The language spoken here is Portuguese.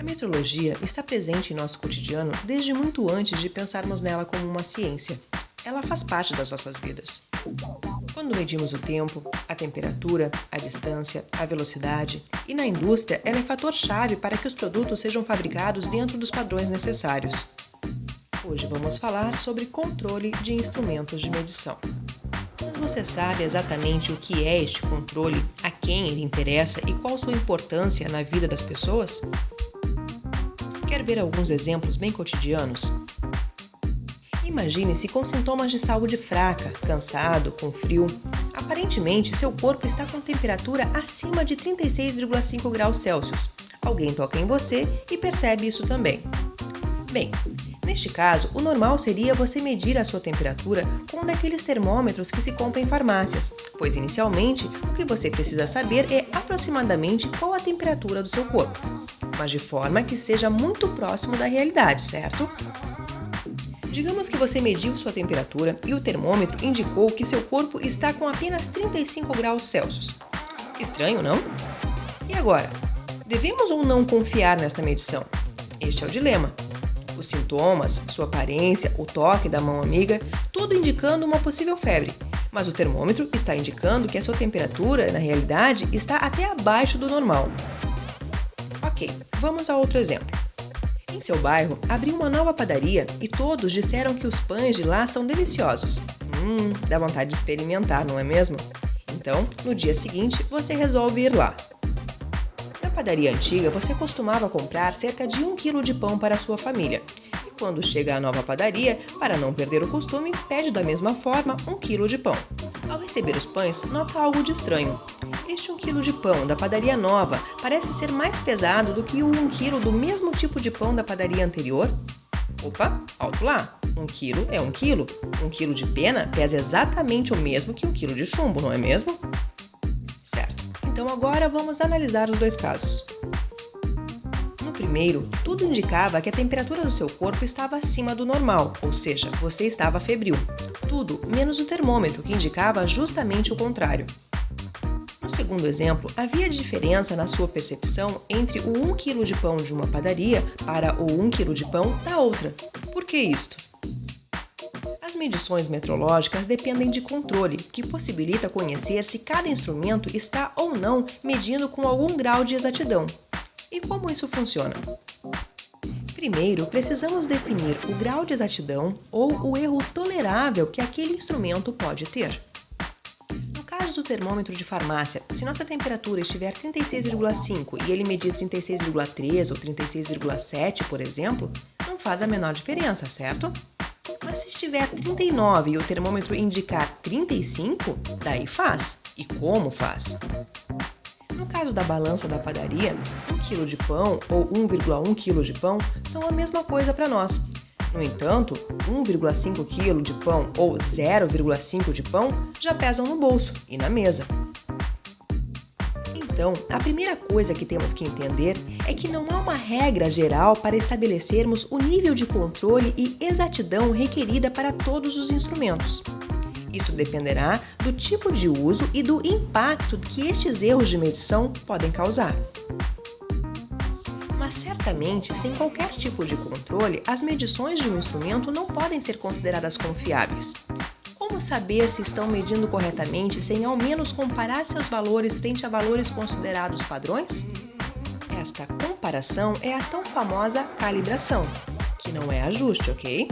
metrologia está presente em nosso cotidiano desde muito antes de pensarmos nela como uma ciência. Ela faz parte das nossas vidas. Quando medimos o tempo, a temperatura, a distância, a velocidade, e na indústria ela é fator-chave para que os produtos sejam fabricados dentro dos padrões necessários. Hoje vamos falar sobre controle de instrumentos de medição. Mas você sabe exatamente o que é este controle, a quem ele interessa e qual sua importância na vida das pessoas? Quer ver alguns exemplos bem cotidianos? Imagine-se com sintomas de saúde fraca, cansado, com frio. Aparentemente, seu corpo está com temperatura acima de 36,5 graus Celsius. Alguém toca em você e percebe isso também. Bem, neste caso, o normal seria você medir a sua temperatura com um daqueles termômetros que se compra em farmácias, pois inicialmente o que você precisa saber é aproximadamente qual a temperatura do seu corpo, mas de forma que seja muito próximo da realidade, certo? Digamos que você mediu sua temperatura e o termômetro indicou que seu corpo está com apenas 35 graus Celsius. Estranho, não? E agora? Devemos ou não confiar nesta medição? Este é o dilema. Os sintomas, sua aparência, o toque da mão amiga, tudo indicando uma possível febre. Mas o termômetro está indicando que a sua temperatura, na realidade, está até abaixo do normal. Ok, vamos a outro exemplo. Em seu bairro, abriu uma nova padaria e todos disseram que os pães de lá são deliciosos. Dá vontade de experimentar, não é mesmo? Então, no dia seguinte, você resolve ir lá. Na padaria antiga, você costumava comprar cerca de 1 quilo de pão para a sua família. E quando chega à nova padaria, para não perder o costume, pede da mesma forma 1 quilo de pão. Ao receber os pães, nota algo de estranho. Este 1 quilo de pão da padaria nova parece ser mais pesado do que o 1 quilo do mesmo tipo de pão da padaria anterior? Opa, alto lá! 1 quilo é 1 quilo. 1 quilo de pena pesa exatamente o mesmo que 1 quilo de chumbo, não é mesmo? Certo. Então agora vamos analisar os dois casos. No primeiro, tudo indicava que a temperatura do seu corpo estava acima do normal, ou seja, você estava febril. Tudo menos o termômetro, que indicava justamente o contrário. No segundo exemplo, havia diferença na sua percepção entre o 1 kg de pão de uma padaria para o 1 kg de pão da outra. Por que isto? As medições metrológicas dependem de controle, que possibilita conhecer se cada instrumento está ou não medindo com algum grau de exatidão. E como isso funciona? Primeiro, precisamos definir o grau de exatidão ou o erro tolerável que aquele instrumento pode ter. No caso do termômetro de farmácia, se nossa temperatura estiver 36,5 e ele medir 36,3 ou 36,7, por exemplo, não faz a menor diferença, certo? Mas se estiver 39 e o termômetro indicar 35, daí faz. E como faz? No caso da balança da padaria, 1 kg de pão ou 1,1 kg de pão são a mesma coisa para nós. No entanto, 1,5 kg de pão ou 0,5 de pão já pesam no bolso e na mesa. Então, a primeira coisa que temos que entender é que não há uma regra geral para estabelecermos o nível de controle e exatidão requerida para todos os instrumentos. Isso dependerá do tipo de uso e do impacto que estes erros de medição podem causar. Mas certamente, sem qualquer tipo de controle, as medições de um instrumento não podem ser consideradas confiáveis. Como saber se estão medindo corretamente sem ao menos comparar seus valores frente a valores considerados padrões? Esta comparação é a tão famosa calibração, que não é ajuste, ok?